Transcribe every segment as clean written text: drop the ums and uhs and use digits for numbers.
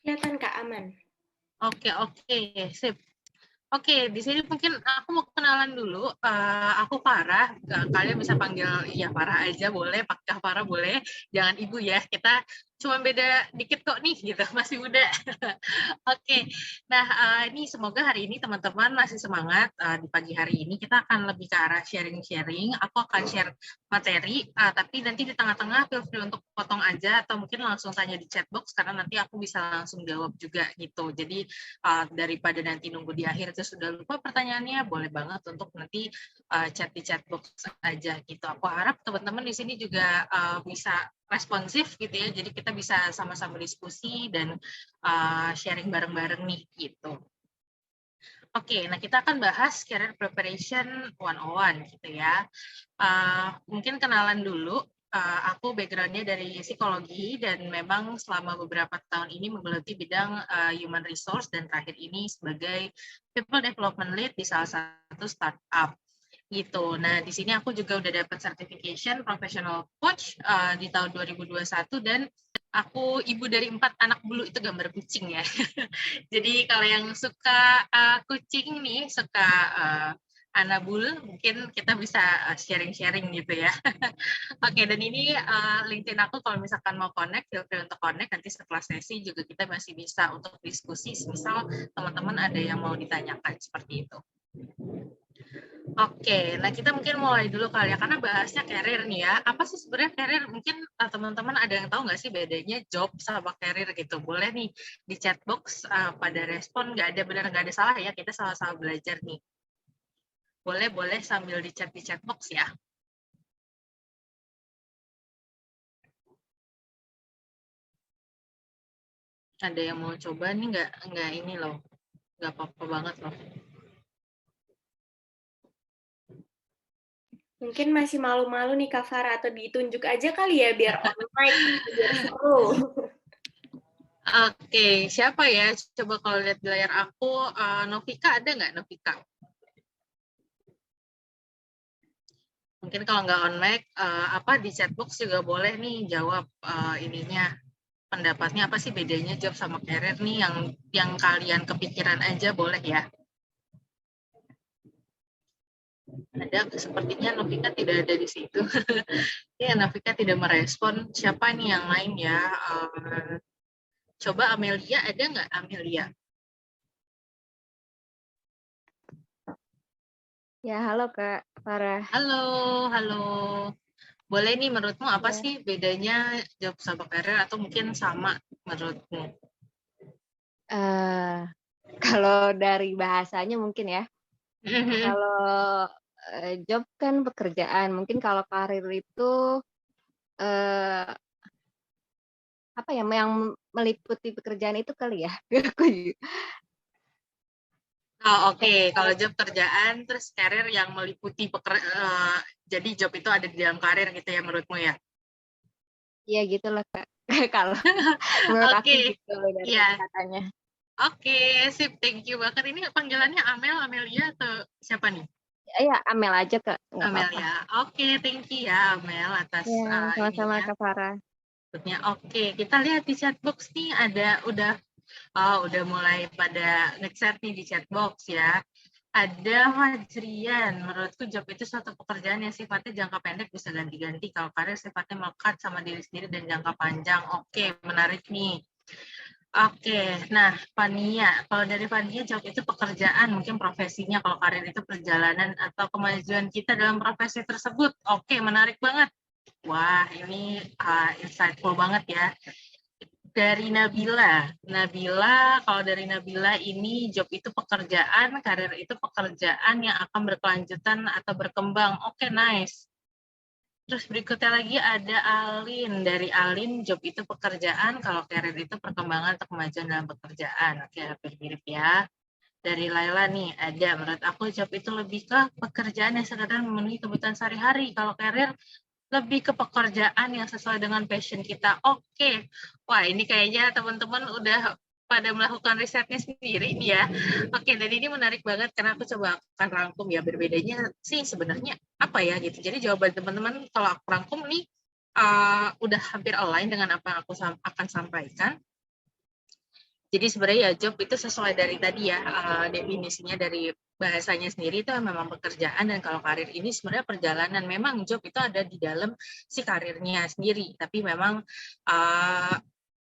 Kelihatan Kak, aman. Oke, sip. Oke, di sini mungkin aku mau kenalan dulu. Aku Farah. Kalian bisa panggil ya Farah aja boleh, Kak Farah boleh. Jangan ibu ya. Kita cuma beda dikit kok nih gitu, masih muda. Oke. Nah, ini semoga hari ini teman-teman masih semangat. Di pagi hari ini kita akan lebih ke arah sharing-sharing. Aku akan share materi, tapi nanti di tengah-tengah feel free untuk potong aja atau mungkin langsung tanya di chat box karena nanti aku bisa langsung jawab juga gitu. Jadi daripada nanti nunggu di akhir terus sudah lupa pertanyaannya, boleh banget untuk nanti chat di chat box aja gitu. Aku harap teman-teman di sini juga bisa responsif gitu ya, jadi kita bisa sama-sama diskusi dan sharing bareng-bareng nih gitu. Oke, nah kita akan bahas career preparation 101 gitu ya. Mungkin kenalan dulu. Aku background-nya dari psikologi dan memang selama beberapa tahun ini menggeluti bidang human resource dan terakhir ini sebagai people development lead di salah satu startup gitu. Nah, di sini aku juga udah dapat certification professional coach di tahun 2021 dan aku ibu dari 4 anak bulu, itu gambar kucing ya. Jadi kalau yang suka kucing nih, suka anabul, mungkin kita bisa sharing-sharing gitu ya. Oke, dan ini LinkedIn aku kalau misalkan mau connect, feel free untuk connect. Nanti setelah sesi juga kita masih bisa untuk diskusi, misal teman-teman ada yang mau ditanyakan seperti itu. Oke, nah kita mungkin mulai dulu kali ya, karena bahasnya karir nih ya. Apa sih sebenarnya karir? Mungkin teman-teman ada yang tahu nggak sih bedanya job sama karir gitu? Boleh nih di chat box pada respon, nggak ada benar nggak ada salah ya, kita sama-sama belajar nih. Boleh sambil di chat box ya. Ada yang mau coba nih nggak ini loh, nggak apa-apa banget loh. Mungkin masih malu-malu nih Kak Farah, atau ditunjuk aja kali ya biar on mic, biar seru. Oke, siapa ya? Coba kalau lihat di layar aku, Novika ada nggak Novika? Mungkin kalau nggak on mic, apa di chat box juga boleh nih jawab ininya pendapatnya apa sih bedanya job sama career nih yang kalian kepikiran aja boleh ya. Ada sepertinya Novika tidak ada di situ. Ya, Novika tidak merespon. Siapa nih yang lain ya? Coba Amelia, ada nggak Amelia? Ya, halo Kak Farah. Halo, halo. Boleh nih menurutmu apa Ya. sih bedanya job sama career atau mungkin sama menurutmu? Kalau dari bahasanya mungkin ya. Kalau job kan pekerjaan, mungkin kalau karir itu eh, apa ya, yang meliputi pekerjaan itu kali ya. Oh, oke. Kalau job kerjaan, terus karir yang meliputi jadi job itu ada di dalam karir gitu ya menurutmu ya? Iya gitulah Kak. Kalau menurut aku Oke, gitu dari ya. katanya. Oke, sip. Thank you banget. Ini panggilannya Amel, Amelia atau siapa nih? Ya, Amel aja Kak, nggak apa-apa. Amelia. Oke, thank you ya Amel atas Ya, sama-sama ininya. Kak Farah. Oke, kita lihat di chatbox nih ada udah mulai pada ngechat nih di chatbox ya. Ada Fajrian, menurutku job itu suatu pekerjaan yang sifatnya jangka pendek bisa ganti-ganti. Kalau karir sifatnya melekat sama diri sendiri dan jangka panjang. Oke, menarik nih. Oke, nah Fania, kalau dari Fania job itu pekerjaan, mungkin profesinya, kalau karir itu perjalanan atau kemajuan kita dalam profesi tersebut. Oke, menarik banget. Wah, ini insightful banget ya. Dari Nabila. Nabila, kalau dari Nabila ini job itu pekerjaan, karir itu pekerjaan yang akan berkelanjutan atau berkembang. Oke, nice. Terus berikutnya lagi ada Alin. Dari Alin, job itu pekerjaan, kalau karir itu perkembangan atau kemajuan dalam pekerjaan. Oke, hampir mirip ya. Dari Laila nih, ada menurut aku job itu lebih ke pekerjaan yang sekedar memenuhi kebutuhan sehari-hari. Kalau karir lebih ke pekerjaan yang sesuai dengan passion kita. Oke. Wah, ini kayaknya teman-teman udah pada melakukan risetnya sendiri nih ya. Oke, dan ini menarik banget karena aku coba akan rangkum ya, berbedanya sih sebenarnya apa ya gitu. Jadi jawaban teman-teman kalau aku rangkum nih udah hampir align dengan apa yang aku akan sampaikan. Jadi sebenarnya ya job itu sesuai dari tadi ya, definisinya dari bahasanya sendiri itu memang pekerjaan, dan kalau karir ini sebenarnya perjalanan. Memang job itu ada di dalam si karirnya sendiri, tapi memang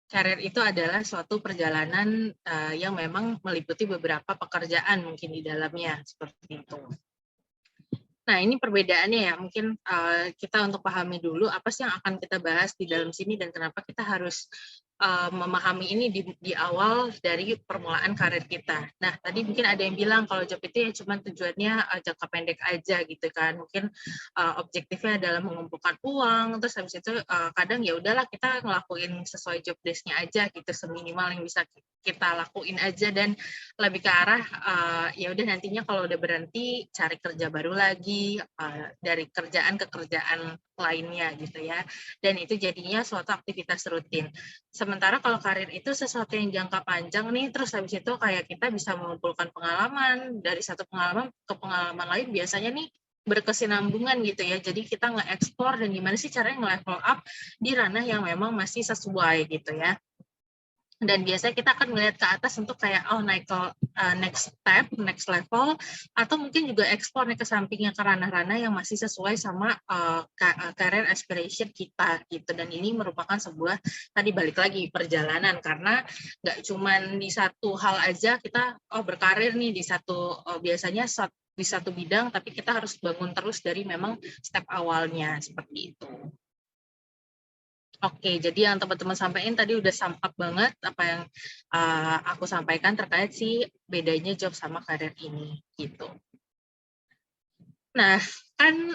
karir itu adalah suatu perjalanan yang memang meliputi beberapa pekerjaan mungkin di dalamnya, seperti itu. Nah, ini perbedaannya ya, mungkin kita untuk pahami dulu apa sih yang akan kita bahas di dalam sini dan kenapa kita harus memahami ini di awal dari permulaan karir kita. Nah, tadi mungkin ada yang bilang kalau job itu ya cuma tujuannya jangka pendek aja gitu kan. Mungkin objektifnya adalah mengumpulkan uang, terus habis itu kadang ya udahlah kita ngelakuin sesuai job desk-nya aja gitu, seminimal yang bisa kita lakuin aja, dan lebih ke arah ya udah nantinya kalau udah berhenti cari kerja baru lagi, dari kerjaan ke kerjaan lainnya gitu ya, dan itu jadinya suatu aktivitas rutin. Sementara kalau karir itu sesuatu yang jangka panjang nih, terus habis itu kayak kita bisa mengumpulkan pengalaman dari satu pengalaman ke pengalaman lain, biasanya nih berkesinambungan gitu ya, jadi kita nge-explore dan gimana sih caranya nge-level up di ranah yang memang masih sesuai gitu ya. Dan biasanya kita akan melihat ke atas untuk kayak naik ke next step, next level, atau mungkin juga explore nih ke sampingnya ke ranah-ranah yang masih sesuai sama career aspiration kita gitu. Dan ini merupakan sebuah, tadi balik lagi, perjalanan, karena nggak cuman di satu hal aja kita berkarir nih di satu biasanya di satu bidang, tapi kita harus bangun terus dari memang step awalnya, seperti itu. Oke, jadi yang teman-teman sampaikan tadi udah sum up banget apa yang aku sampaikan terkait sih bedanya job sama karir ini, gitu. Nah, kan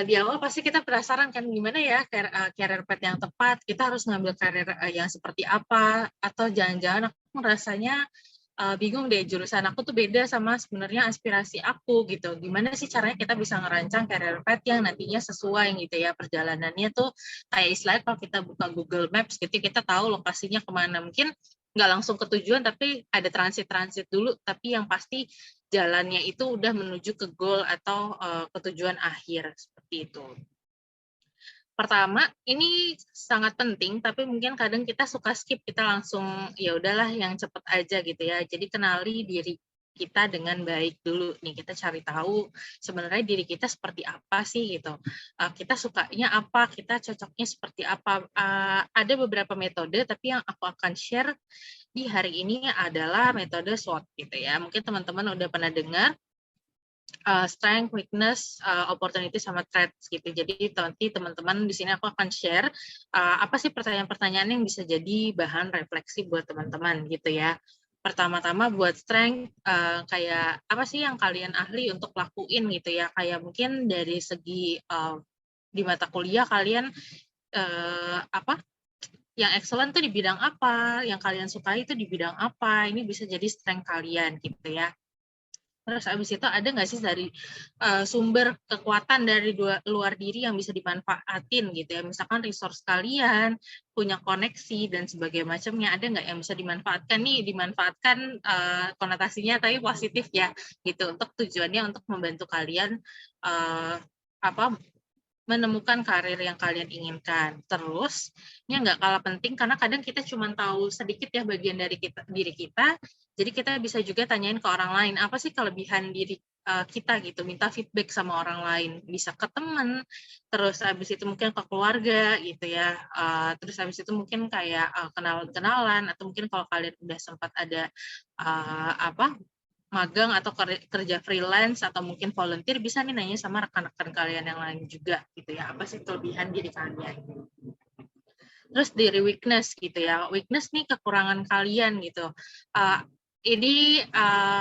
di awal pasti kita penasaran kan gimana ya career path yang tepat, kita harus ngambil karir yang seperti apa, atau jangan-jangan aku rasanya bingung deh, jurusan aku tuh beda sama sebenarnya aspirasi aku gitu. Gimana sih caranya kita bisa ngerancang career path yang nantinya sesuai gitu ya, perjalanannya tuh kayak istilahnya kalau kita buka Google Maps gitu, kita tahu lokasinya kemana. Mungkin nggak langsung ke tujuan, tapi ada transit-transit dulu, tapi yang pasti jalannya itu udah menuju ke goal atau ke tujuan akhir, seperti itu. Pertama, ini sangat penting, tapi mungkin kadang kita suka skip, kita langsung ya udahlah yang cepet aja gitu ya. Jadi kenali diri kita dengan baik dulu nih, kita cari tahu sebenarnya diri kita seperti apa sih gitu. Kita sukanya apa, kita cocoknya seperti apa. Ada beberapa metode, tapi yang aku akan share di hari ini adalah metode SWOT gitu ya. Mungkin teman-teman udah pernah dengar strength, weakness, opportunity sama threats gitu. Jadi nanti teman-teman di sini aku akan share apa sih pertanyaan-pertanyaan yang bisa jadi bahan refleksi buat teman-teman gitu ya. Pertama-tama buat strength, kayak apa sih yang kalian ahli untuk lakuin gitu ya. Kayak mungkin dari segi di mata kuliah kalian apa yang excellent tuh di bidang apa, yang kalian sukai itu di bidang apa. Ini bisa jadi strength kalian gitu ya. Terus abis itu ada nggak sih dari sumber kekuatan dari luar diri yang bisa dimanfaatin gitu ya, misalkan resource kalian, punya koneksi dan sebagainya macamnya, ada nggak yang bisa dimanfaatkan nih, dimanfaatkan konotasinya tapi positif ya gitu, untuk tujuannya untuk membantu kalian menemukan karir yang kalian inginkan. Terus, ini nggak kalah penting karena kadang kita cuma tahu sedikit ya bagian dari diri kita, jadi kita bisa juga tanyain ke orang lain, apa sih kelebihan diri kita gitu, minta feedback sama orang lain, bisa ke teman, terus habis itu mungkin ke keluarga gitu ya, terus habis itu mungkin kayak kenalan-kenalan, atau mungkin kalau kalian udah sempat ada magang atau kerja freelance atau mungkin volunteer, bisa nih nanya sama rekan-rekan kalian yang lain juga gitu ya, apa sih kelebihan diri kalian. Terus dari weakness gitu ya, weakness nih kekurangan kalian gitu. Ini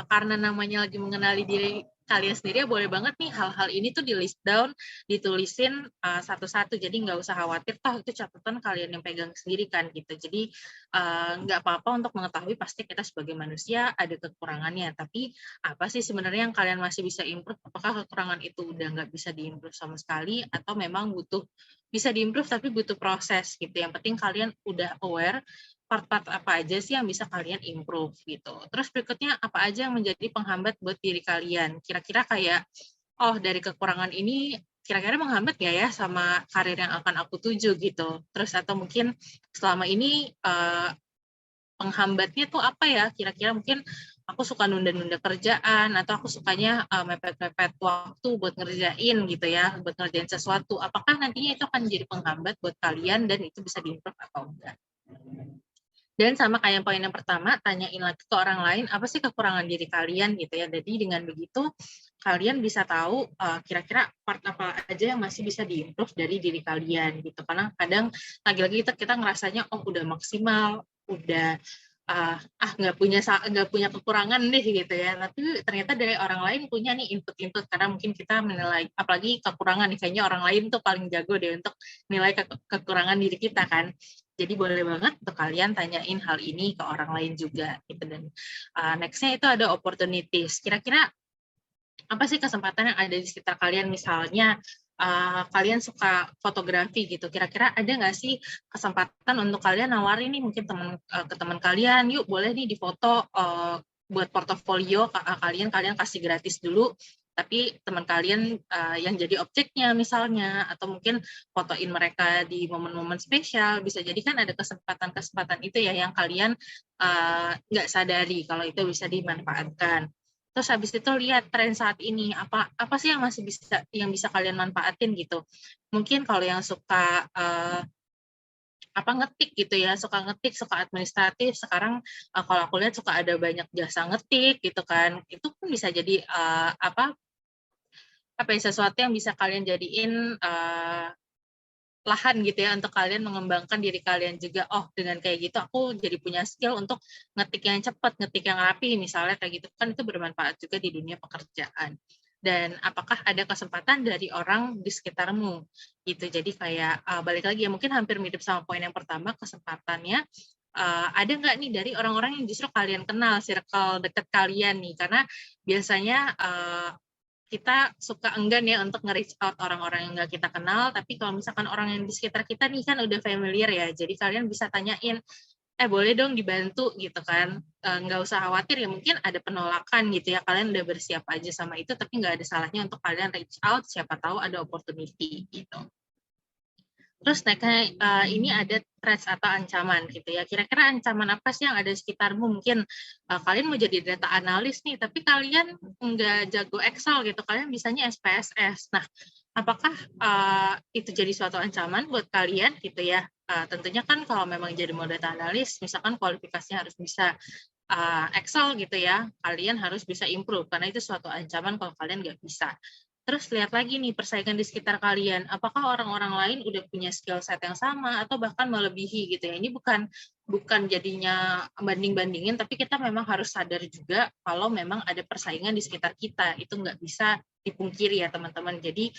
karena namanya lagi mengenali diri kalian sendiri, ya boleh banget nih hal-hal ini tuh di list down, ditulisin satu-satu, jadi nggak usah khawatir, toh itu catatan kalian yang pegang sendiri kan gitu. Jadi nggak apa-apa untuk mengetahui, pasti kita sebagai manusia ada kekurangannya, tapi apa sih sebenarnya yang kalian masih bisa improve, apakah kekurangan itu udah nggak bisa diimprove sama sekali, atau memang bisa diimprove tapi butuh proses gitu. Yang penting kalian udah aware part-part apa aja sih yang bisa kalian improve gitu. Terus berikutnya apa aja yang menjadi penghambat buat diri kalian. Kira-kira kayak, dari kekurangan ini kira-kira menghambat nggak ya sama karir yang akan aku tuju gitu. Terus atau mungkin selama ini penghambatnya tuh apa ya, kira-kira mungkin aku suka nunda-nunda kerjaan, atau aku sukanya mepet-mepet waktu buat ngerjain gitu ya, buat ngerjain sesuatu. Apakah nantinya itu akan jadi penghambat buat kalian dan itu bisa diimprove atau enggak? Dan sama kayak poin yang pertama, tanyain lagi ke orang lain, apa sih kekurangan diri kalian gitu ya. Jadi dengan begitu, kalian bisa tahu kira-kira part apa aja yang masih bisa diimprove dari diri kalian gitu. Karena kadang lagi-lagi kita ngerasanya, oh udah maksimal, udah nggak punya kekurangan deh gitu ya, tapi ternyata dari orang lain punya nih input karena mungkin kita menilai, apalagi kekurangan nih, kayaknya orang lain tuh paling jago deh untuk nilai kekurangan diri kita kan. Jadi boleh banget untuk kalian tanyain hal ini ke orang lain juga gitu. Dan next-nya itu ada opportunities. Kira-kira apa sih kesempatan yang ada di sekitar kalian, misalnya kalian suka fotografi gitu, kira-kira ada nggak sih kesempatan untuk kalian nawarin nih mungkin ke teman kalian, yuk boleh nih difoto buat portofolio kalian kasih gratis dulu, tapi teman kalian yang jadi objeknya misalnya, atau mungkin fotoin mereka di momen-momen spesial, bisa jadi kan ada kesempatan-kesempatan itu ya yang kalian nggak sadari kalau itu bisa dimanfaatkan. Terus habis itu lihat tren saat ini, apa sih yang masih bisa kalian manfaatin gitu. Mungkin kalau yang suka ngetik gitu ya, suka administratif, sekarang kalau aku lihat suka ada banyak jasa ngetik gitu kan. Itu pun bisa jadi sesuatu yang bisa kalian jadiin lahan gitu ya untuk kalian mengembangkan diri kalian juga. Oh, dengan kayak gitu aku jadi punya skill untuk ngetik yang cepat, ngetik yang rapi misalnya, kayak gitu kan, itu bermanfaat juga di dunia pekerjaan. Dan apakah ada kesempatan dari orang di sekitarmu gitu. Jadi kayak balik lagi ya, mungkin hampir mirip sama poin yang pertama, kesempatannya ada nggak nih dari orang-orang yang justru kalian kenal, circle dekat kalian nih, karena biasanya kita suka enggan ya untuk nge-reach out orang-orang yang nggak kita kenal, tapi kalau misalkan orang yang di sekitar kita nih kan udah familiar ya, jadi kalian bisa tanyain, boleh dong dibantu gitu kan, nggak usah khawatir ya, mungkin ada penolakan gitu ya, kalian udah bersiap aja sama itu, tapi nggak ada salahnya untuk kalian reach out, siapa tahu ada opportunity gitu. Terus ini ada threats atau ancaman gitu ya. Kira-kira ancaman apa sih yang ada di sekitarmu? Mungkin kalian mau jadi data analis nih, tapi kalian nggak jago Excel gitu, kalian bisanya SPSS. Nah, apakah itu jadi suatu ancaman buat kalian gitu ya? Tentunya kan kalau memang jadi mau data analis, misalkan kualifikasinya harus bisa Excel gitu ya, kalian harus bisa improve, karena itu suatu ancaman kalau kalian nggak bisa. Terus lihat lagi nih persaingan di sekitar kalian, apakah orang-orang lain udah punya skill set yang sama atau bahkan melebihi gitu ya. Ini bukan jadinya banding-bandingin, tapi kita memang harus sadar juga kalau memang ada persaingan di sekitar kita, itu nggak bisa dipungkiri ya teman-teman. Jadi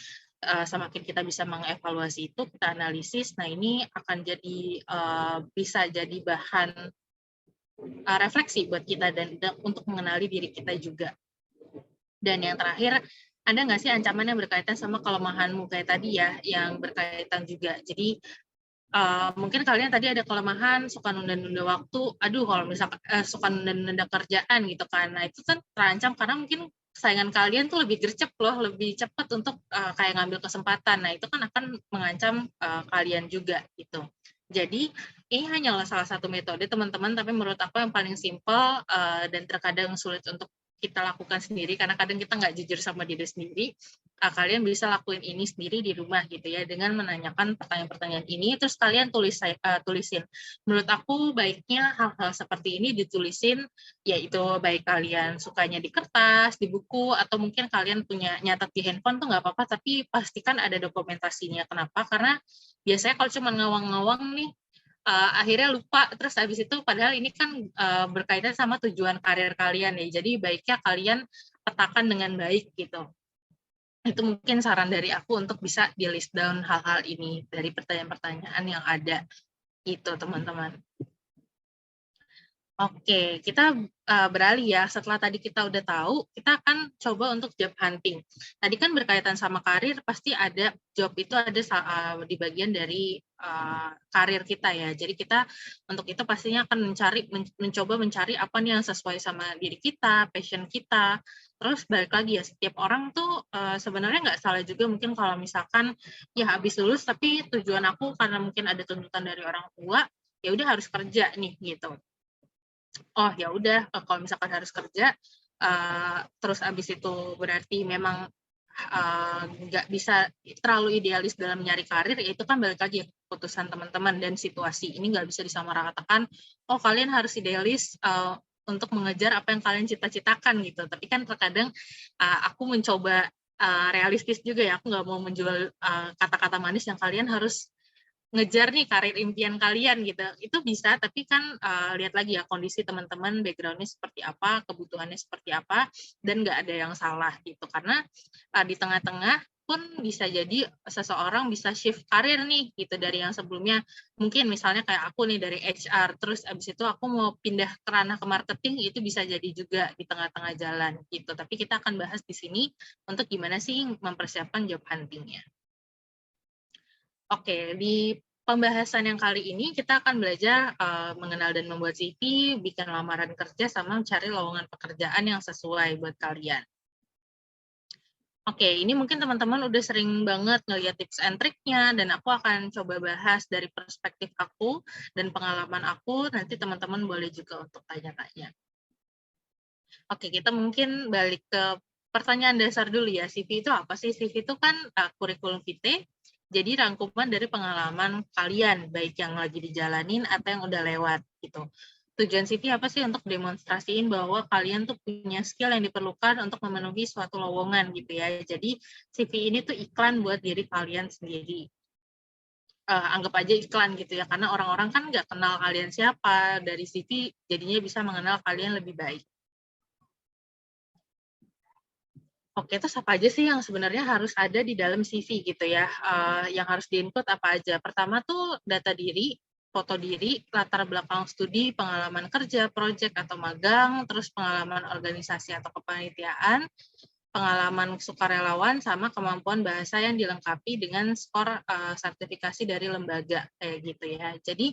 semakin kita bisa mengevaluasi itu, kita analisis, nah ini akan jadi bisa jadi bahan refleksi buat kita dan untuk mengenali diri kita juga. Dan yang terakhir, ada nggak sih ancaman yang berkaitan sama kelemahanmu kayak tadi ya, yang berkaitan juga. Jadi mungkin kalian tadi ada kelemahan, suka nunda-nunda waktu, kalau misalkan suka nunda-nunda kerjaan gitu kan, nah itu kan terancam karena mungkin saingan kalian tuh lebih gercep loh, lebih cepat untuk kayak ngambil kesempatan, nah itu kan akan mengancam kalian juga gitu. Jadi ini hanyalah salah satu metode teman-teman, tapi menurut aku yang paling simpel dan terkadang sulit untuk kita lakukan sendiri, karena kadang kita nggak jujur sama diri sendiri, kalian bisa lakuin ini sendiri di rumah gitu ya, dengan menanyakan pertanyaan-pertanyaan ini, terus kalian tulisin. Menurut aku baiknya hal-hal seperti ini ditulisin, yaitu baik kalian sukanya di kertas, di buku, atau mungkin kalian punya nyatet di handphone tuh nggak apa-apa, tapi pastikan ada dokumentasinya. Kenapa? Karena biasanya kalau cuma ngawang-ngawang nih, akhirnya lupa, terus habis itu padahal ini kan berkaitan sama tujuan karir kalian ya, jadi baiknya kalian petakan dengan baik gitu. Itu mungkin saran dari aku untuk bisa di list down hal-hal ini dari pertanyaan-pertanyaan yang ada gitu teman-teman. Oke, kita beralih ya. Setelah tadi kita udah tahu, kita akan coba untuk job hunting. Tadi kan berkaitan sama karir, pasti ada job itu ada di bagian dari karir kita ya. Jadi kita untuk itu pastinya akan mencoba mencari apa nih yang sesuai sama diri kita, passion kita. Terus balik lagi ya, setiap orang tuh sebenarnya nggak salah juga mungkin kalau misalkan ya habis lulus, tapi tujuan aku karena mungkin ada tuntutan dari orang tua, ya udah harus kerja nih gitu. oh ya udah kalau misalkan harus kerja terus abis itu berarti memang nggak bisa terlalu idealis dalam nyari karir, ya itu kan balik lagi keputusan teman-teman dan situasi. Ini nggak bisa disamaratakan, oh kalian harus idealis untuk mengejar apa yang kalian cita-citakan gitu. Tapi kan terkadang aku mencoba realistis juga ya, aku nggak mau menjual kata-kata manis yang kalian harus ngejar nih karir impian kalian gitu. Itu bisa, tapi kan lihat lagi ya kondisi teman-teman, background-nya seperti apa, kebutuhannya seperti apa, dan nggak ada yang salah gitu. Karena di tengah-tengah pun bisa jadi seseorang bisa shift karir nih gitu dari yang sebelumnya mungkin misalnya kayak aku nih dari HR terus abis itu aku mau pindah ke ranah ke marketing, itu bisa jadi juga di tengah-tengah jalan gitu. Tapi kita akan bahas di sini untuk gimana sih mempersiapkan job hunting-nya. Oke, di pembahasan yang kali ini kita akan belajar mengenal dan membuat CV, bikin lamaran kerja, sama mencari lowongan pekerjaan yang sesuai buat kalian. Oke, ini mungkin teman-teman udah sering banget ngeliat tips and triknya, dan aku akan coba bahas dari perspektif aku dan pengalaman aku, nanti teman-teman boleh juga untuk tanya-tanya. Oke, kita mungkin balik ke pertanyaan dasar dulu ya, CV itu apa sih? CV itu kan kurikulum vitae, jadi rangkuman dari pengalaman kalian, baik yang lagi dijalanin atau yang udah lewat gitu. Tujuan CV apa sih? Untuk demonstrasiin bahwa kalian tuh punya skill yang diperlukan untuk memenuhi suatu lowongan gitu ya. Jadi CV ini tuh iklan buat diri kalian sendiri. Anggap aja iklan gitu ya, karena orang-orang kan nggak kenal kalian siapa, dari CV jadinya bisa mengenal kalian lebih baik. Oke, terus apa aja sih yang sebenarnya harus ada di dalam CV gitu ya? Yang harus di-input apa aja? Pertama tuh data diri, foto diri, latar belakang studi, pengalaman kerja, proyek atau magang, terus pengalaman organisasi atau kepanitiaan, pengalaman sukarelawan, sama kemampuan bahasa yang dilengkapi dengan skor sertifikasi dari lembaga kayak gitu ya. Jadi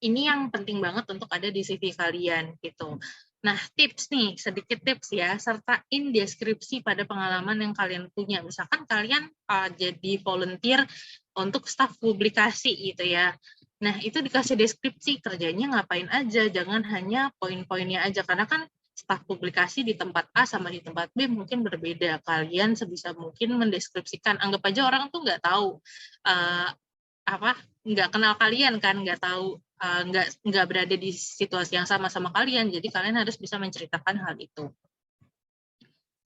ini yang penting banget untuk ada di CV kalian gitu. Nah, tips nih, sedikit tips ya, sertain deskripsi pada pengalaman yang kalian punya. Misalkan kalian jadi volunteer untuk staf publikasi gitu ya. Nah, itu dikasih deskripsi kerjanya ngapain aja, jangan hanya poin-poinnya aja, karena kan staf publikasi di tempat A sama di tempat B mungkin berbeda. Kalian sebisa mungkin mendeskripsikan, anggap aja orang tuh nggak tahu nggak kenal kalian kan, nggak tahu, nggak berada di situasi yang sama kalian, jadi kalian harus bisa menceritakan hal itu.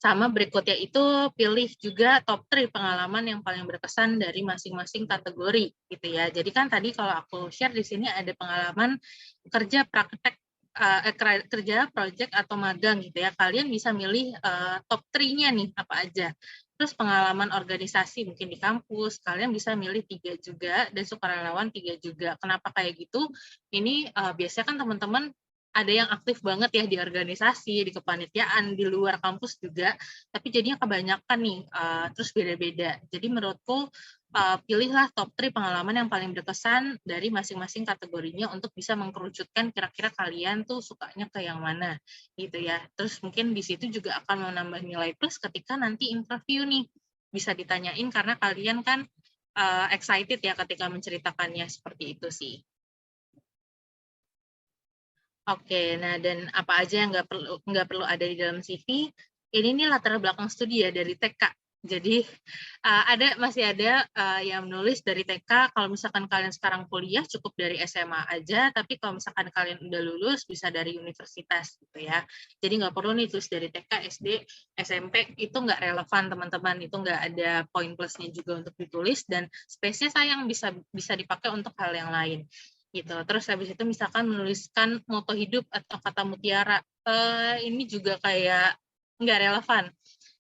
Sama berikutnya itu pilih juga top 3 pengalaman yang paling berkesan dari masing-masing kategori gitu ya. Jadi kan tadi kalau aku share di sini ada pengalaman kerja praktek, kerja project atau magang gitu ya. Kalian bisa milih top 3-nya nih apa aja. Terus pengalaman organisasi mungkin di kampus, kalian bisa milih 3 juga, dan sukarelawan 3 juga. Kenapa kayak gitu? Ini biasanya kan teman-teman ada yang aktif banget ya di organisasi, di kepanitiaan, di luar kampus juga, tapi jadinya kebanyakan nih, terus beda-beda. Jadi menurutku pilihlah top 3 pengalaman yang paling berkesan dari masing-masing kategorinya untuk bisa mengkerucutkan kira-kira kalian tuh sukanya ke yang mana gitu ya. Terus mungkin di situ juga akan menambah nilai plus ketika nanti interview nih, bisa ditanyain karena kalian kan excited ya ketika menceritakannya, seperti itu sih. Oke, nah dan apa aja yang nggak perlu ada di dalam CV? Ini nih latar belakang studi ya dari TK. Jadi masih ada yang menulis dari TK. Kalau misalkan kalian sekarang kuliah cukup dari SMA aja, tapi kalau misalkan kalian udah lulus bisa dari universitas gitu ya. Jadi nggak perlu nih tulis dari TK, SD, SMP, itu nggak relevan teman-teman. Itu nggak ada poin plusnya juga untuk ditulis, dan space-nya sayang bisa dipakai untuk hal yang lain gitu. Terus habis itu misalkan menuliskan moto hidup atau kata mutiara, ini juga kayak nggak relevan.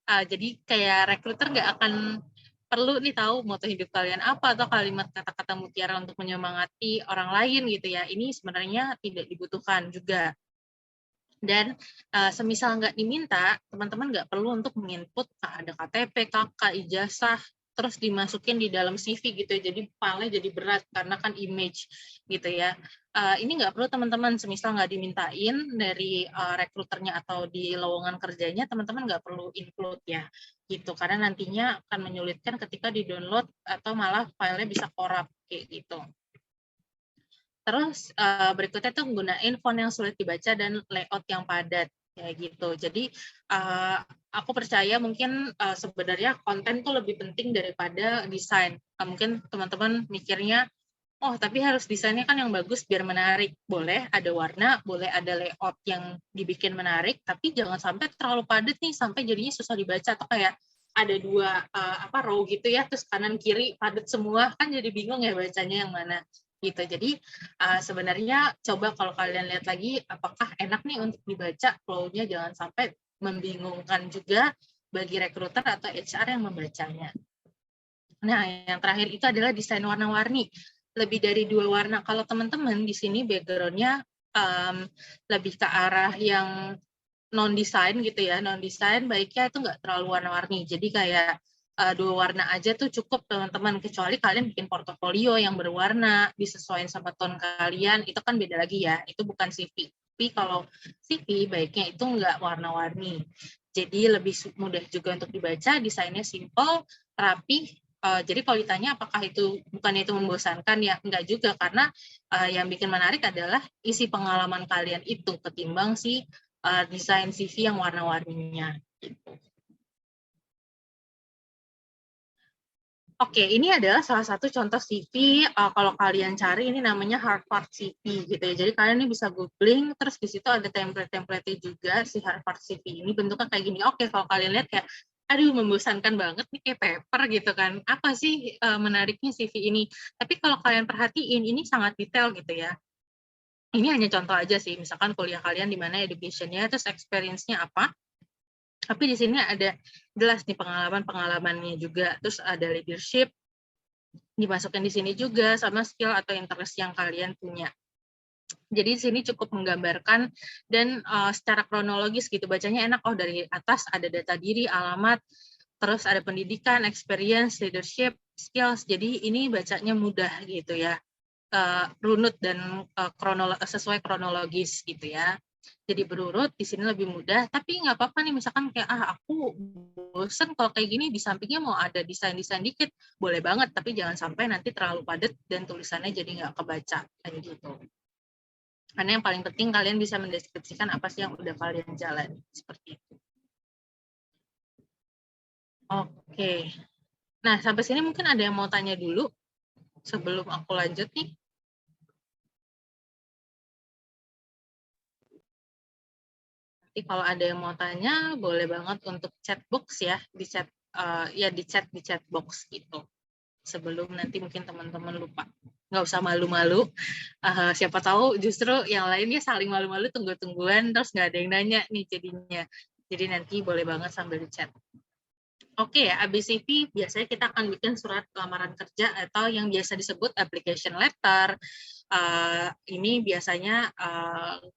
Jadi kayak rekruter nggak akan perlu nih tahu moto hidup kalian apa atau kalimat kata-kata mutiara untuk menyemangati orang lain gitu ya. Ini sebenarnya tidak dibutuhkan juga. Dan semisal nggak diminta, teman-teman nggak perlu untuk menginput ada KTP, KK, ijazah, terus dimasukin di dalam CV gitu ya. Jadi filenya jadi berat karena kan image gitu ya. Ini nggak perlu teman-teman, semisal nggak dimintain dari rekruternya atau di lowongan kerjanya, teman-teman nggak perlu include ya gitu. Karena nantinya akan menyulitkan ketika di-download atau malah filenya bisa korup kayak gitu. Terus berikutnya tuh gunain font yang sulit dibaca dan layout yang padat kayak gitu. Jadi aku percaya mungkin sebenarnya konten tuh lebih penting daripada desain. Mungkin teman-teman mikirnya, oh tapi harus desainnya kan yang bagus biar menarik. Boleh ada warna, boleh ada layout yang dibikin menarik, tapi jangan sampai terlalu padat nih sampai jadinya susah dibaca atau kayak ada dua row gitu ya, terus kanan kiri padat semua kan jadi bingung ya bacanya yang mana gitu. Jadi sebenarnya coba kalau kalian lihat lagi apakah enak nih untuk dibaca, flow-nya jangan sampai membingungkan juga bagi rekruter atau HR yang membacanya. Nah, yang terakhir itu adalah desain warna-warni. Lebih dari 2 warna. Kalau teman-teman di sini background-nya lebih ke arah yang non-design gitu ya. Non-design baiknya itu nggak terlalu warna-warni. Jadi kayak 2 warna aja tuh cukup teman-teman. Kecuali kalian bikin portofolio yang berwarna, disesuaikan sama tone kalian, itu kan beda lagi ya. Itu bukan CV. Tapi kalau CV baiknya itu nggak warna-warni. Jadi lebih mudah juga untuk dibaca, desainnya simple, rapi. Jadi kalau ditanya apakah bukannya itu membosankan, ya enggak juga, karena yang bikin menarik adalah isi pengalaman kalian itu ketimbang si desain CV yang warna-warninya gitu. Oke, ini adalah salah satu contoh CV. Kalau kalian cari ini namanya Harvard CV gitu ya. Jadi kalian ini bisa googling, terus di situ ada template-template juga si Harvard CV ini bentuknya kayak gini. Oke, kalau kalian lihat kayak, aduh membosankan banget nih kayak paper gitu kan. Apa sih menariknya CV ini? Tapi kalau kalian perhatiin ini sangat detail gitu ya. Ini hanya contoh aja sih. Misalkan kuliah kalian di mana education-nya, terus experience-nya apa. Tapi di sini ada jelas nih pengalaman-pengalamannya juga. Terus ada leadership, dimasukin di sini juga sama skill atau interest yang kalian punya. Jadi di sini cukup menggambarkan dan secara kronologis gitu, bacanya enak. Oh, dari atas ada data diri, alamat, terus ada pendidikan, experience, leadership, skills. Jadi ini bacanya mudah gitu ya. Runut dan sesuai kronologis gitu ya. Jadi berurut di sini lebih mudah, tapi nggak apa-apa nih misalkan kayak aku bosen kalau kayak gini, di sampingnya mau ada desain-desain dikit, boleh banget, tapi jangan sampai nanti terlalu padat dan tulisannya jadi nggak kebaca kayak gitu. Karena yang paling penting kalian bisa mendeskripsikan apa sih yang udah kalian jalani seperti itu. Oke. Nah, sampai sini mungkin ada yang mau tanya dulu sebelum aku lanjut nih. Nanti kalau ada yang mau tanya, boleh banget untuk chat box ya, di chat di chat box gitu. Sebelum nanti mungkin teman-teman lupa. Nggak usah malu-malu. Siapa tahu justru yang lainnya saling malu-malu, tunggu-tungguan, terus nggak ada yang nanya nih jadinya. Jadi nanti boleh banget sambil di chat. Oke ya, abis CV biasanya kita akan bikin surat lamaran kerja atau yang biasa disebut application letter. Ini biasanya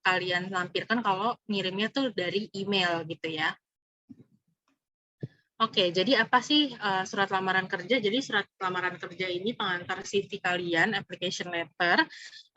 kalian lampirkan kalau ngirimnya tuh dari email gitu ya. Oke, jadi apa sih surat lamaran kerja? Jadi surat lamaran kerja ini pengantar CV kalian, application letter.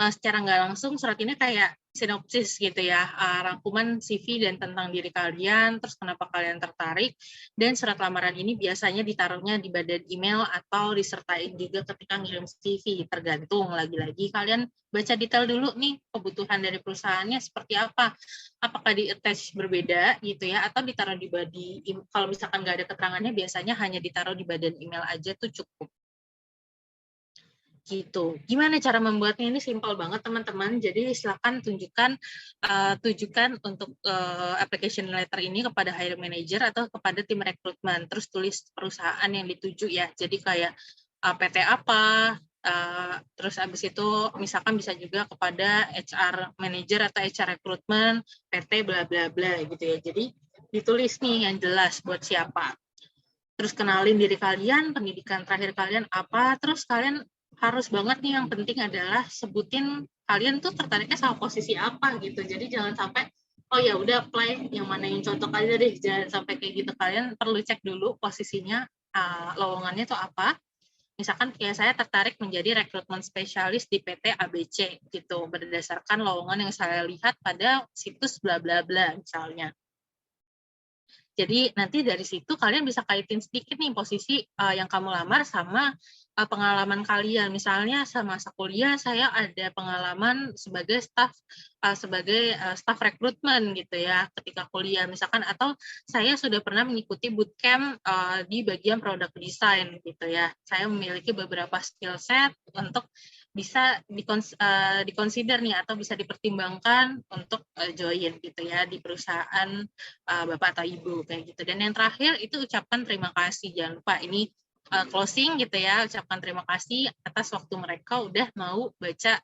Secara nggak langsung surat ini kayak sinopsis gitu ya, rangkuman CV dan tentang diri kalian, terus kenapa kalian tertarik, dan surat lamaran ini biasanya ditaruhnya di badan email atau disertain juga ketika ngirim CV, tergantung lagi-lagi kalian baca detail dulu nih kebutuhan dari perusahaannya seperti apa, apakah di attach berbeda gitu ya, atau ditaruh di body, kalau misalkan nggak ada keterangannya biasanya hanya ditaruh di badan email aja tuh cukup. Gitu. Gimana cara membuatnya? Ini simpel banget teman-teman. Jadi silakan tujukan untuk application letter ini kepada hiring manager atau kepada tim rekrutmen. Terus tulis perusahaan yang dituju ya. Jadi kayak PT apa, terus habis itu misalkan bisa juga kepada HR manager atau HR rekrutmen, PT bla bla bla gitu ya. Jadi ditulis nih yang jelas buat siapa. Terus kenalin diri kalian, pendidikan terakhir kalian apa, terus kalian harus banget nih yang penting adalah sebutin kalian tuh tertariknya sama posisi apa gitu. Jadi jangan sampai oh ya udah apply yang mana yang cocok aja deh, jangan sampai kayak gitu. Kalian perlu cek dulu posisinya, lowongannya tuh apa. Misalkan kayak saya tertarik menjadi rekrutmen spesialis di PT ABC gitu, berdasarkan lowongan yang saya lihat pada situs bla bla bla misalnya. Jadi nanti dari situ kalian bisa kaitin sedikit nih posisi yang kamu lamar sama pengalaman kalian. Misalnya semasa kuliah saya ada pengalaman sebagai staff rekrutmen gitu ya ketika kuliah misalkan, atau saya sudah pernah mengikuti bootcamp di bagian product design gitu ya. Saya memiliki beberapa skill set untuk bisa dikonsider nih atau bisa dipertimbangkan untuk join gitu ya di perusahaan Bapak atau Ibu kayak gitu. Dan yang terakhir itu ucapan terima kasih. Jangan lupa ini closing gitu ya, ucapkan terima kasih atas waktu mereka udah mau baca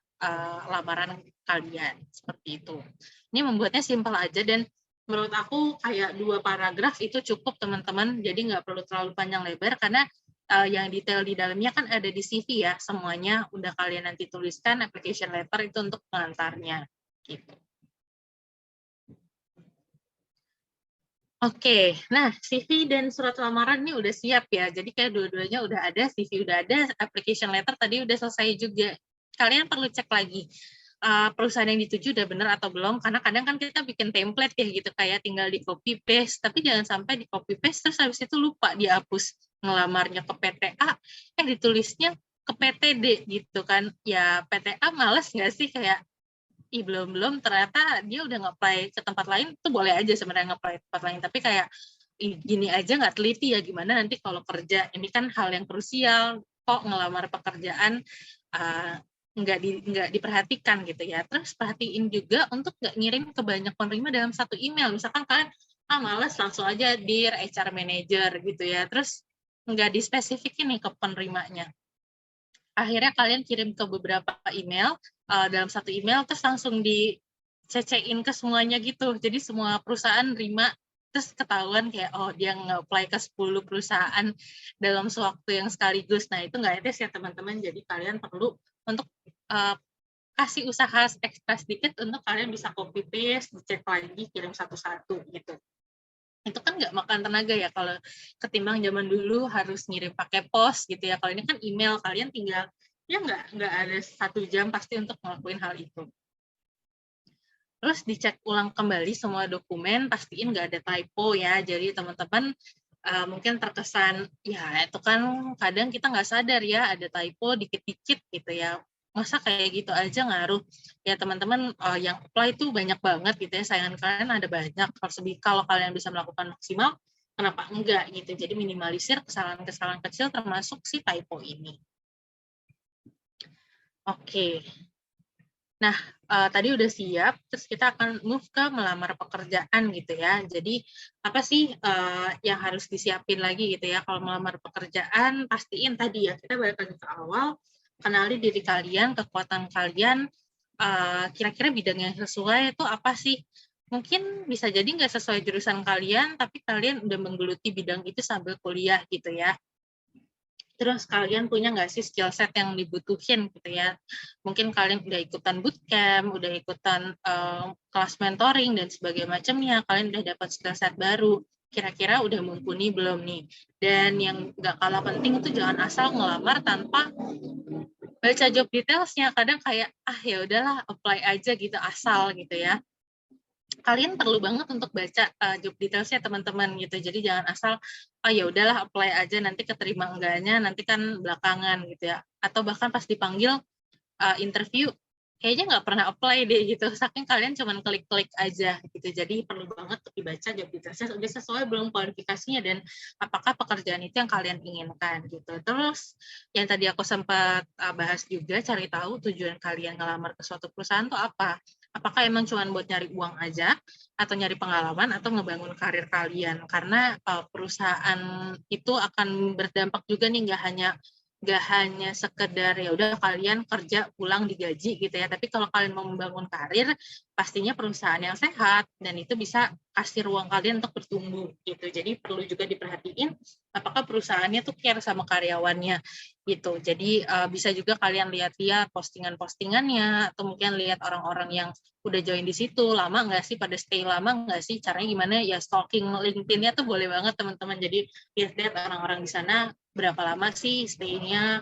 lamaran kalian seperti itu. Ini membuatnya simpel aja dan menurut aku kayak 2 paragraf itu cukup teman-teman. Jadi nggak perlu terlalu panjang lebar karena yang detail di dalamnya kan ada di CV ya, semuanya udah kalian nanti tuliskan application letter itu untuk pengantarnya gitu. Oke, nah CV dan surat lamaran ini udah siap ya, jadi kayak dua-duanya udah ada, CV udah ada, application letter tadi udah selesai juga. Kalian perlu cek lagi perusahaan yang dituju udah bener atau belum, karena kadang kan kita bikin template ya gitu, kayak tinggal di copy paste, tapi jangan sampai di copy paste terus habis itu lupa dihapus ngelamarnya ke PTA, ditulisnya ke PTD gitu kan. Ya PTA males nggak sih, kayak belum ternyata dia udah nge-apply ke tempat lain, itu boleh aja sebenarnya nge-apply ke tempat lain, tapi kayak gini aja nggak teliti ya, gimana nanti kalau kerja, ini kan hal yang krusial, kok ngelamar pekerjaan nggak diperhatikan gitu ya. Terus perhatiin juga untuk nggak ngirim ke banyak penerima dalam satu email, misalkan kalian males langsung aja Dear HR Manager gitu ya, terus nggak dispesifikin nih ke penerimanya. Akhirnya kalian kirim ke beberapa email, dalam satu email, terus langsung di-CC-in ke semuanya gitu. Jadi semua perusahaan nerima, terus ketahuan kayak, oh dia nge-apply ke 10 perusahaan dalam sewaktu yang sekaligus. Nah itu nggak etis ya teman-teman, jadi kalian perlu untuk kasih usaha ekstra sedikit untuk kalian bisa copy-paste, dicek lagi, kirim satu-satu gitu. Itu kan nggak makan tenaga ya kalau ketimbang zaman dulu harus ngirim pakai pos gitu ya. Kalau ini kan email, kalian tinggal ya nggak ada 1 jam pasti untuk ngelakuin hal itu. Terus dicek ulang kembali semua dokumen, pastiin nggak ada typo ya. Jadi teman-teman mungkin terkesan ya itu kan kadang kita nggak sadar ya ada typo dikit-dikit gitu ya. Masa kayak gitu aja ngaruh ya teman-teman, yang apply itu banyak banget gitu ya, saingan kalian ada banyak, kalau kalian bisa melakukan maksimal kenapa enggak gitu. Jadi minimalisir kesalahan-kesalahan kecil termasuk si typo ini. Oke. Nah, tadi udah siap, terus kita akan move ke melamar pekerjaan gitu ya. Jadi apa sih yang harus disiapin lagi gitu ya kalau melamar pekerjaan? Pastiin tadi ya, kita balik lagi ke awal, kenali diri kalian, kekuatan kalian, kira-kira bidang yang sesuai itu apa sih? Mungkin bisa jadi nggak sesuai jurusan kalian, tapi kalian udah menggeluti bidang itu sambil kuliah gitu ya. Terus kalian punya nggak sih skill set yang dibutuhin gitu ya? Mungkin kalian udah ikutan bootcamp, udah ikutan kelas mentoring dan sebagainya macamnya, kalian udah dapat skill set baru. Kira-kira udah mumpuni belum nih? Dan yang nggak kalah penting itu jangan asal ngelamar tanpa baca job details-nya. Kadang kayak ya udahlah apply aja gitu asal gitu ya. Kalian perlu banget untuk baca job details-nya teman-teman gitu. Jadi jangan asal ya udahlah apply aja, nanti keterima enggaknya nanti kan belakangan gitu ya. Atau bahkan pas dipanggil interview kayaknya nggak pernah apply deh gitu. Saking kalian cuman klik-klik aja gitu. Jadi perlu banget untuk dibaca job details-nya udah sesuai belum kualifikasinya dan apakah pekerjaan itu yang kalian inginkan gitu. Terus yang tadi aku sempat bahas juga, cari tahu tujuan kalian ngelamar ke suatu perusahaan tuh apa. Apakah emang cuma buat nyari uang aja, atau nyari pengalaman, atau ngebangun karir kalian? Karena perusahaan itu akan berdampak juga nih, nggak hanya sekedar ya udah kalian kerja pulang digaji gitu ya, tapi kalau kalian mau membangun karir, pastinya perusahaan yang sehat dan itu bisa kasih ruang kalian untuk bertumbuh gitu. Jadi perlu juga diperhatiin apakah perusahaannya tuh care sama karyawannya gitu. Jadi bisa juga kalian lihat-lihat postingan-postingannya atau mungkin lihat orang-orang yang udah join di situ, lama nggak sih, pada stay lama nggak sih, caranya gimana ya, stalking LinkedIn-nya tuh boleh banget teman-teman. Jadi lihat-lihat orang-orang di sana berapa lama sih stay-nya,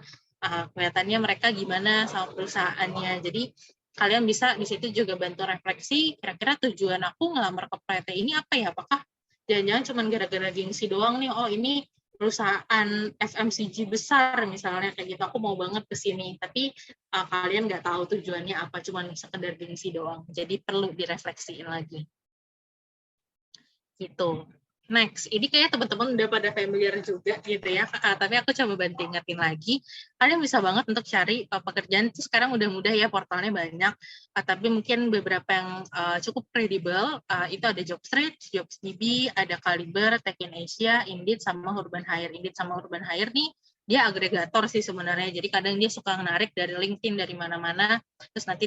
kelihatannya mereka gimana sama perusahaannya. Jadi kalian bisa di situ juga bantu refleksi, kira-kira tujuan aku ngelamar ke PT ini apa ya, apakah jangan-jangan cuma gara-gara gengsi doang nih, oh ini perusahaan FMCG besar misalnya kayak gitu, aku mau banget ke sini, tapi kalian nggak tahu tujuannya apa, cuma sekedar gengsi doang. Jadi perlu direfleksiin lagi. Gitu. Next, ini kayak teman-teman udah pada familiar juga gitu ya, tapi aku coba bantu ingetin lagi. Kalian bisa banget untuk cari pekerjaan itu sekarang udah mudah ya, portalnya banyak, tapi mungkin beberapa yang cukup kredibel, itu ada Jobstreet, JobsDB, ada Caliber, Tech in Asia, Indeed, sama Urban Hire. Indeed sama Urban Hire nih, dia agregator sih sebenarnya, jadi kadang dia suka menarik dari LinkedIn dari mana-mana, terus nanti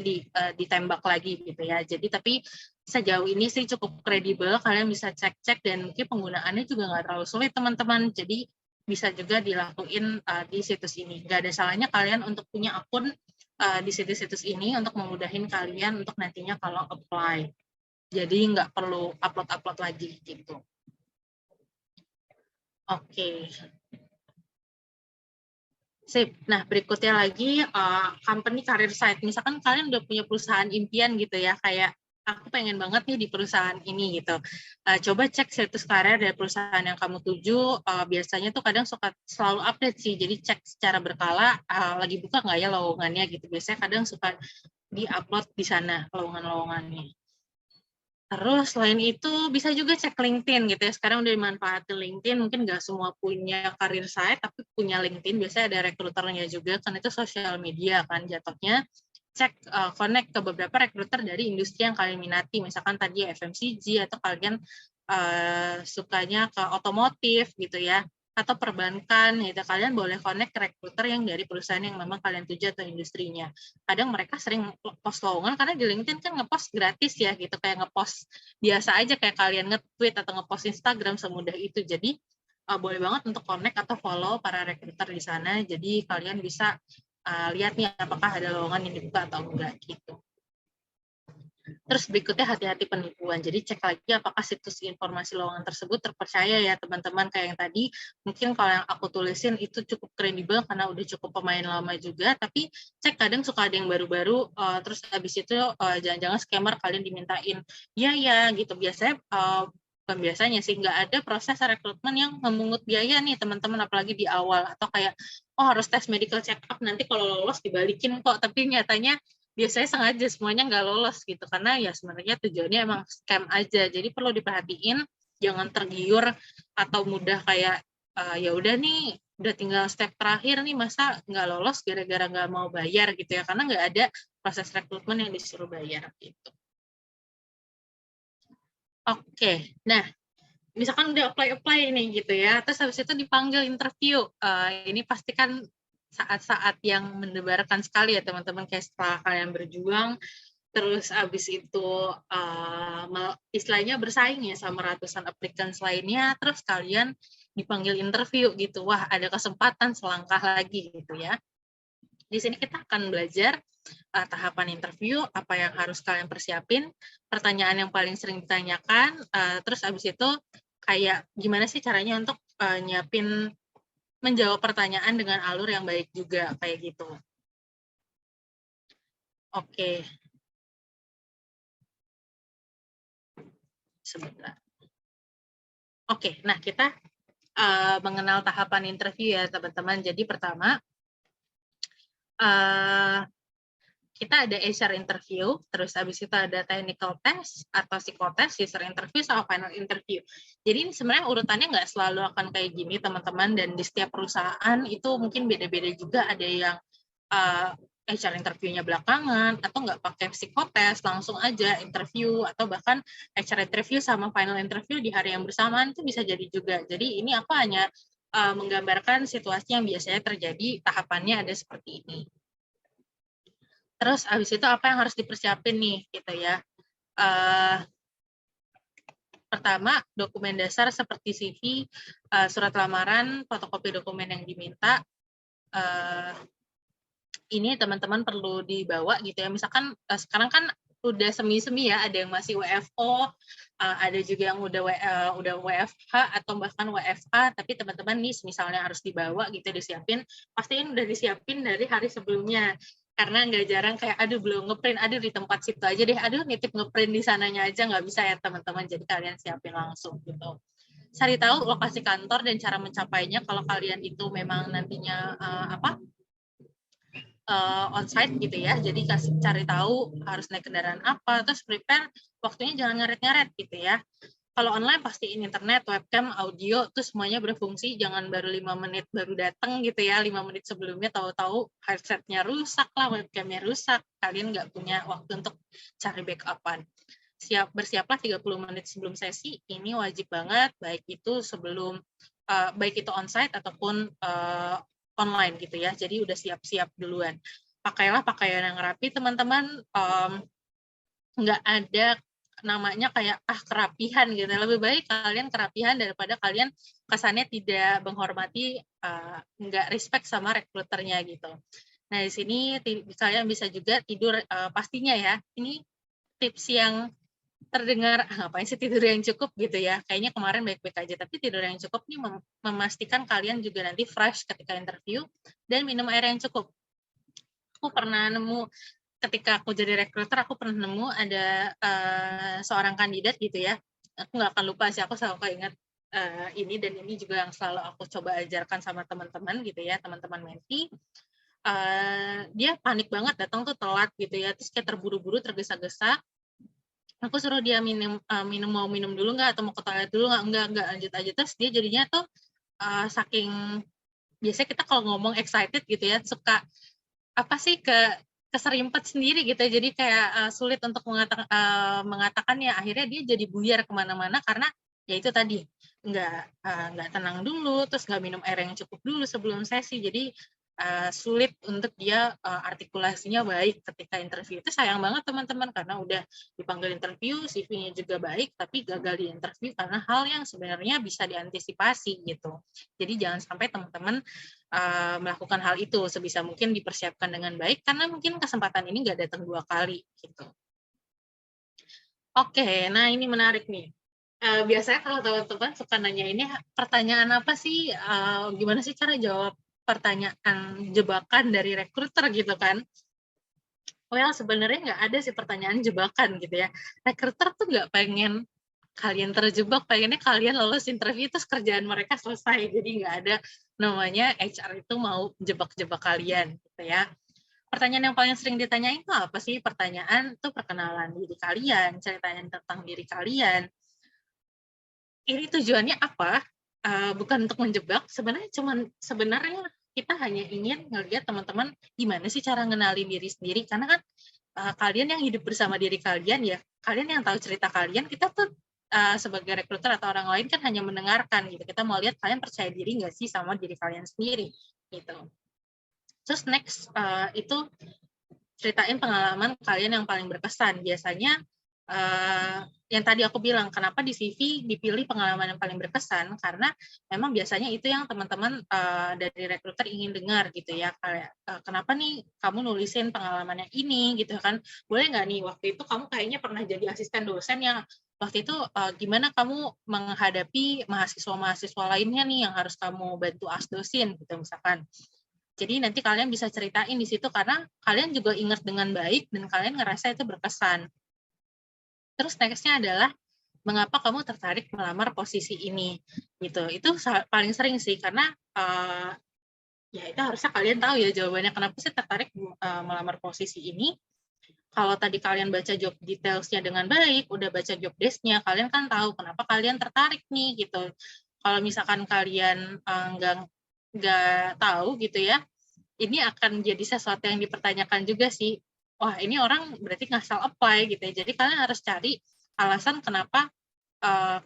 ditembak lagi gitu ya. Jadi tapi sejauh ini sih cukup kredibel, kalian bisa cek-cek dan mungkin penggunaannya juga nggak terlalu sulit teman-teman, jadi bisa juga dilakuin di situs ini. Nggak ada salahnya kalian untuk punya akun di situs-situs ini untuk memudahin kalian untuk nantinya kalau apply. Jadi nggak perlu upload-upload lagi gitu. Oke. Sip. Nah, berikutnya lagi company career site. Misalkan kalian udah punya perusahaan impian gitu ya, kayak aku pengen banget nih di perusahaan ini gitu. Coba cek situs karir dari perusahaan yang kamu tuju. Biasanya tuh kadang suka selalu update sih. Jadi cek secara berkala lagi buka nggak ya lowongannya gitu. Biasanya kadang suka di-upload di sana lowongan-lowongannya. Terus selain itu bisa juga cek LinkedIn gitu ya. Sekarang udah dimanfaatin LinkedIn, mungkin nggak semua punya career site, tapi punya LinkedIn. Biasanya ada rekruternya juga, kan itu sosial media kan jatuhnya. Cek, connect ke beberapa rekruter dari industri yang kalian minati. Misalkan tadi FMCG, atau kalian sukanya ke otomotif gitu ya, atau perbankan gitu. Kalian boleh connect ke rekruter yang dari perusahaan yang memang kalian tuju atau industrinya. Kadang mereka sering post lowongan karena di LinkedIn kan ngepost gratis ya gitu, kayak ngepost biasa aja kayak kalian nge-tweet atau ngepost Instagram, semudah itu. Jadi boleh banget untuk connect atau follow para rekruter di sana, jadi kalian bisa lihat nih apakah ada lowongan yang dibuka atau enggak gitu. Terus berikutnya hati-hati penipuan. Jadi cek lagi apakah situs informasi lowongan tersebut terpercaya ya teman-teman. Kayak yang tadi, mungkin kalau yang aku tulisin itu cukup kredibel karena udah cukup pemain lama juga, tapi cek kadang suka ada yang baru-baru, terus habis itu jangan-jangan scammer kalian dimintain, ya gitu. Biasanya bukan biasanya sih, nggak ada proses rekrutmen yang memungut biaya nih teman-teman, apalagi di awal, atau kayak oh harus tes medical check up, nanti kalau lolos dibalikin kok, tapi nyatanya biasanya sengaja semuanya nggak lolos gitu, karena ya sebenarnya tujuannya emang scam aja. Jadi perlu diperhatiin, jangan tergiur atau mudah kayak ya udah nih udah tinggal step terakhir nih, masa nggak lolos gara-gara nggak mau bayar gitu ya, karena nggak ada proses rekrutmen yang disuruh bayar gitu. Oke, nah misalkan udah apply nih gitu ya, terus habis itu dipanggil interview, ini pasti kan saat-saat yang mendebarkan sekali ya teman-teman, kayak setelah kalian berjuang, terus habis itu istilahnya bersaing ya sama ratusan applicants lainnya, terus kalian dipanggil interview gitu, wah ada kesempatan selangkah lagi gitu ya. Di sini kita akan belajar tahapan interview, apa yang harus kalian persiapin, pertanyaan yang paling sering ditanyakan, terus habis itu kayak gimana sih caranya untuk nyiapin menjawab pertanyaan dengan alur yang baik juga, kayak gitu. Oke. Sebentar. Oke, nah kita mengenal tahapan interview ya teman-teman. Jadi pertama, kita ada HR interview, terus habis itu ada technical test atau psikotes, user interview, sama final interview. Jadi ini sebenarnya urutannya nggak selalu akan kayak gini teman-teman, dan di setiap perusahaan itu mungkin beda-beda juga, ada yang HR interview-nya belakangan, atau nggak pakai psikotes, langsung aja interview, atau bahkan HR interview sama final interview di hari yang bersamaan, itu bisa jadi juga. Jadi ini aku hanya menggambarkan situasi yang biasanya terjadi, tahapannya ada seperti ini. Terus habis itu apa yang harus dipersiapin nih gitu ya. Pertama, dokumen dasar seperti CV, surat lamaran, fotokopi dokumen yang diminta. Ini teman-teman perlu dibawa gitu ya. Misalkan sekarang kan udah semi-semi ya, ada yang masih WFO, ada juga yang udah WFH atau bahkan WFA, tapi teman-teman nih misalnya harus dibawa gitu, disiapin, pastiin udah disiapin dari hari sebelumnya. Karena nggak jarang kayak, aduh belum ngeprint, aduh di tempat situ aja deh, aduh nitip ngeprint di sananya aja, nggak bisa ya teman-teman, jadi kalian siapin langsung gitu. Cari tahu lokasi kantor dan cara mencapainya kalau kalian itu memang nantinya onsite gitu ya, jadi cari tahu harus naik kendaraan apa, terus prepare waktunya jangan ngaret-ngaret gitu ya. Kalau online pastiin internet, webcam, audio, tuh semuanya berfungsi, jangan baru 5 menit baru datang gitu ya, 5 menit sebelumnya tahu-tahu headsetnya rusak lah, webcamnya rusak, kalian nggak punya waktu untuk cari backup-an. Bersiaplah 30 menit sebelum sesi, ini wajib banget, baik itu onsite ataupun online gitu ya, jadi udah siap-siap duluan. Pakailah pakaian yang rapi teman-teman, nggak ada namanya kayak kerapihan gitu, lebih baik kalian kerapihan daripada kalian kesannya tidak menghormati, nggak respect sama rekruternya gitu. Nah di sini kalian bisa juga tidur pastinya ya, ini tips yang terdengar ngapain sih tidur yang cukup gitu ya, kayaknya kemarin baik-baik aja, tapi tidur yang cukup nih memastikan kalian juga nanti fresh ketika interview dan minum air yang cukup. Aku pernah nemu ketika aku jadi recruiter, aku pernah nemu ada seorang kandidat gitu ya, aku nggak akan lupa sih, aku selalu ingat ini, dan ini juga yang selalu aku coba ajarkan sama teman-teman gitu ya, teman-teman menti. Dia panik banget datang tuh telat gitu ya, terus kayak terburu-buru, tergesa-gesa. Aku suruh dia mau minum dulu nggak, atau mau ke toilet dulu nggak, lanjut aja. Terus dia jadinya tuh saking, biasanya kita kalau ngomong excited gitu ya, suka keserimpet sendiri gitu, jadi kayak sulit untuk mengatakannya, akhirnya dia jadi buyar kemana-mana karena ya itu tadi, nggak tenang dulu, terus nggak minum air yang cukup dulu sebelum sesi, jadi sulit untuk dia artikulasinya baik ketika interview. Itu sayang banget teman-teman, karena udah dipanggil interview, CV-nya juga baik, tapi gagal di interview karena hal yang sebenarnya bisa diantisipasi gitu. Jadi jangan sampai teman-teman melakukan hal itu, sebisa mungkin dipersiapkan dengan baik, karena mungkin kesempatan ini nggak datang 2 kali gitu. Oke, nah ini menarik nih. Biasanya kalau teman-teman suka nanya ini, pertanyaan apa sih, gimana sih cara jawab pertanyaan jebakan dari recruiter gitu kan? Well, sebenarnya nggak ada sih pertanyaan jebakan gitu ya. Recruiter tuh nggak pengen kalian terjebak, pengennya kalian lolos interview terus kerjaan mereka selesai. Jadi nggak ada namanya HR itu mau jebak-jebak kalian gitu ya. Pertanyaan yang paling sering ditanyain itu apa sih? Pertanyaan itu perkenalan diri kalian, ceritain tentang diri kalian. Ini tujuannya apa? Bukan untuk menjebak, sebenarnya kita hanya ingin ngelihat teman-teman gimana sih cara ngenalin diri sendiri, karena kan kalian yang hidup bersama diri kalian ya, kalian yang tahu cerita kalian, kita tuh sebagai rekruter atau orang lain kan hanya mendengarkan gitu, kita mau lihat kalian percaya diri nggak sih sama diri kalian sendiri gitu. Terus next itu ceritain pengalaman kalian yang paling berkesan, biasanya yang tadi aku bilang, kenapa di CV dipilih pengalaman yang paling berkesan, karena memang biasanya itu yang teman-teman dari rekruter ingin dengar gitu ya, kayak kenapa nih kamu nulisin pengalamannya ini gitu kan, boleh nggak nih waktu itu kamu kayaknya pernah jadi asisten dosen yang waktu itu gimana kamu menghadapi mahasiswa-mahasiswa lainnya nih yang harus kamu bantu asdosin gitu misalkan. Jadi nanti kalian bisa ceritain di situ karena kalian juga ingat dengan baik dan kalian ngerasa itu berkesan. Terus nextnya adalah mengapa kamu tertarik melamar posisi ini gitu. Itu paling sering sih, karena ya itu harusnya kalian tahu ya jawabannya, kenapa sih tertarik melamar posisi ini. Kalau tadi kalian baca job details-nya dengan baik, udah baca job desk-nya, kalian kan tahu kenapa kalian tertarik nih gitu. Kalau misalkan kalian nggak tahu gitu ya, ini akan jadi sesuatu yang dipertanyakan juga sih. Wah, ini orang berarti ngasal apply gitu ya. Jadi kalian harus cari alasan kenapa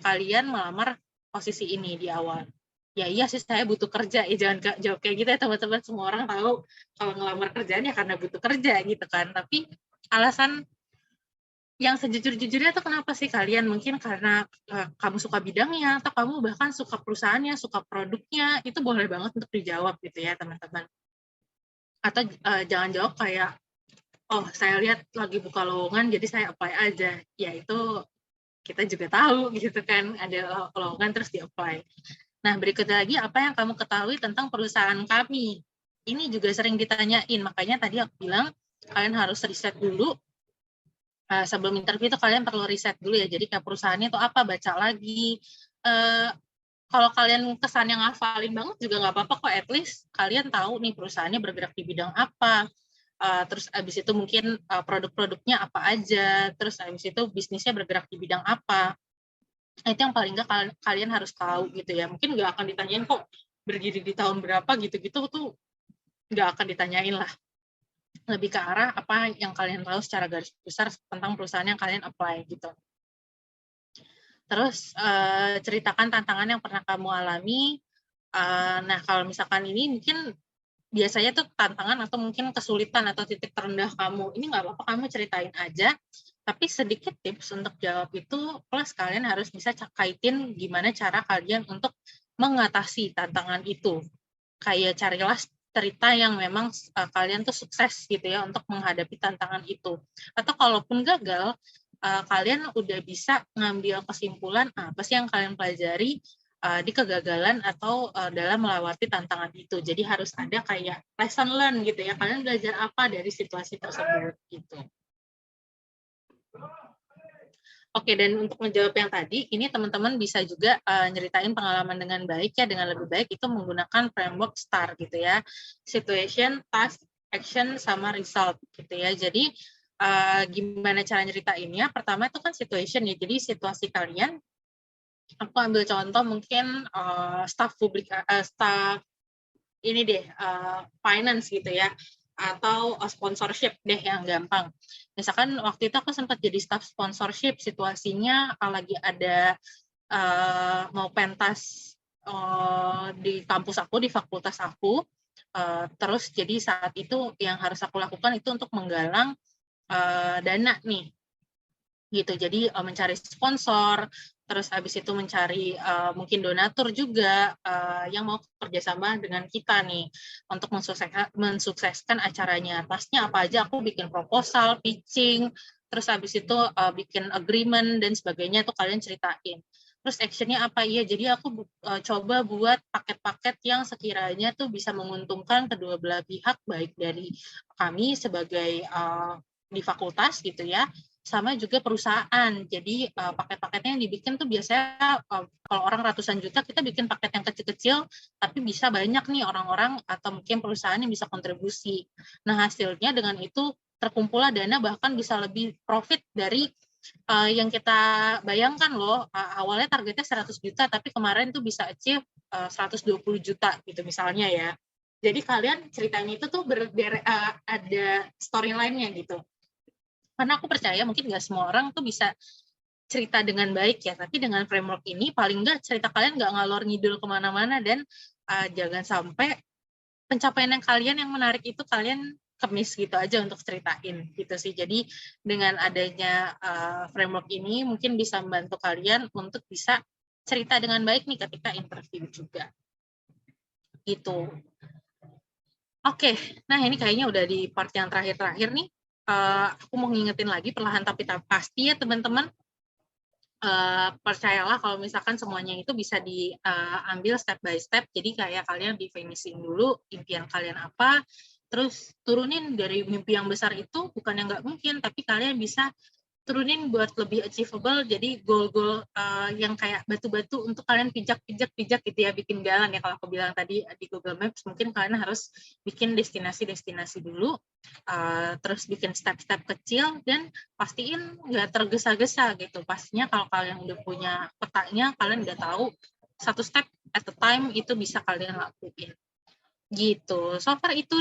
kalian melamar posisi ini di awal. Ya iya sih, saya butuh kerja. Ya jangan jawab kayak gitu ya teman-teman. Semua orang tahu kalau ngelamar kerjaan ya karena butuh kerja gitu kan. Tapi alasan yang sejujur-jujurnya tuh kenapa sih kalian? Mungkin karena kamu suka bidangnya, atau kamu bahkan suka perusahaannya, suka produknya. Itu boleh banget untuk dijawab gitu ya teman-teman. Atau jangan jawab kayak, oh saya lihat lagi buka lowongan jadi saya apply aja. Ya itu kita juga tahu gitu kan, ada lowongan terus di-apply. Nah berikutnya lagi, apa yang kamu ketahui tentang perusahaan kami? Ini juga sering ditanyain, makanya tadi aku bilang kalian harus riset dulu. Sebelum interview itu kalian perlu riset dulu ya, jadi kayak perusahaannya itu apa, baca lagi. Kalau kalian kesannya ngafalin banget juga nggak apa-apa kok, at least kalian tahu nih perusahaannya bergerak di bidang apa. Terus abis itu mungkin produk-produknya apa aja, terus abis itu bisnisnya bergerak di bidang apa. Nah, itu yang paling nggak kalian harus tahu gitu ya. Mungkin nggak akan ditanyain kok berdiri di tahun berapa gitu-gitu tuh nggak akan ditanyain lah. Lebih ke arah apa yang kalian tahu secara garis besar tentang perusahaan yang kalian apply gitu. Terus ceritakan tantangan yang pernah kamu alami. Nah, kalau misalkan ini mungkin biasanya tuh tantangan atau mungkin kesulitan atau titik terendah kamu. Ini nggak apa-apa, kamu ceritain aja. Tapi sedikit tips untuk jawab itu, plus kalian harus bisa kaitin gimana cara kalian untuk mengatasi tantangan itu. Kayak carilah cerita yang memang kalian tuh sukses gitu ya untuk menghadapi tantangan itu. Atau kalaupun gagal, kalian udah bisa ngambil kesimpulan apa sih yang kalian pelajari di kegagalan atau dalam melewati tantangan itu. Jadi harus ada kayak lesson learn gitu ya. Kalian belajar apa dari situasi tersebut gitu. Oke, dan untuk menjawab yang tadi, ini teman-teman bisa juga nyeritain pengalaman dengan baik ya, dengan lebih baik itu menggunakan framework STAR gitu ya. Situation, Task, Action, sama Result gitu ya. Jadi gimana cara nyeritainnya? Pertama itu kan situation ya, jadi situasi kalian. Aku ambil contoh mungkin staff publik, staff ini deh, finance gitu ya, atau sponsorship deh yang gampang. Misalkan waktu itu aku sempat jadi staff sponsorship, situasinya lagi ada mau pentas di kampus aku, di fakultas aku, terus jadi saat itu yang harus aku lakukan itu untuk menggalang dana nih, gitu. Jadi mencari sponsor, terus habis itu mencari mungkin donatur juga yang mau kerjasama dengan kita nih untuk mensukseskan acaranya. Tasnya apa aja, aku bikin proposal, pitching, terus habis itu bikin agreement dan sebagainya, itu kalian ceritain. Terus actionnya apa? Iya, jadi aku coba buat paket-paket yang sekiranya tuh bisa menguntungkan kedua belah pihak, baik dari kami sebagai di fakultas gitu ya, sama juga perusahaan. Jadi paket-paketnya yang dibikin tuh biasanya kalau orang ratusan juta, kita bikin paket yang kecil-kecil, tapi bisa banyak nih orang-orang atau mungkin perusahaan yang bisa kontribusi. Nah, hasilnya dengan itu terkumpullah dana, bahkan bisa lebih profit dari yang kita bayangkan loh. Awalnya targetnya 100 juta, tapi kemarin tuh bisa achieve 120 juta gitu misalnya ya. Jadi kalian ceritanya itu tuh ada storyline-nya gitu. Karena aku percaya mungkin nggak semua orang tuh bisa cerita dengan baik ya, tapi dengan framework ini paling nggak cerita kalian nggak ngalor ngidul kemana-mana, dan jangan sampai pencapaian yang kalian yang menarik itu kalian kemis gitu aja untuk ceritain gitu sih. Jadi dengan adanya framework ini mungkin bisa membantu kalian untuk bisa cerita dengan baik nih ketika interview juga gitu. Oke, nah ini kayaknya udah di part yang terakhir-terakhir nih. Aku mau ngingetin lagi perlahan tapi pasti ya teman-teman, percayalah kalau misalkan semuanya itu bisa diambil step by step. Jadi kayak kalian di-finishing dulu impian kalian apa, terus turunin dari mimpi yang besar itu, bukan yang nggak mungkin, tapi kalian bisa turunin buat lebih achievable. Jadi goal-goal yang kayak batu-batu untuk kalian pijak gitu ya, bikin jalan ya. Kalau aku bilang tadi di Google Maps, mungkin kalian harus bikin destinasi dulu, terus bikin step-step kecil, dan pastiin nggak tergesa-gesa gitu. Pastinya kalau kalian udah punya petanya, kalian udah tahu satu step at a time itu bisa kalian lakuin gitu. So far itu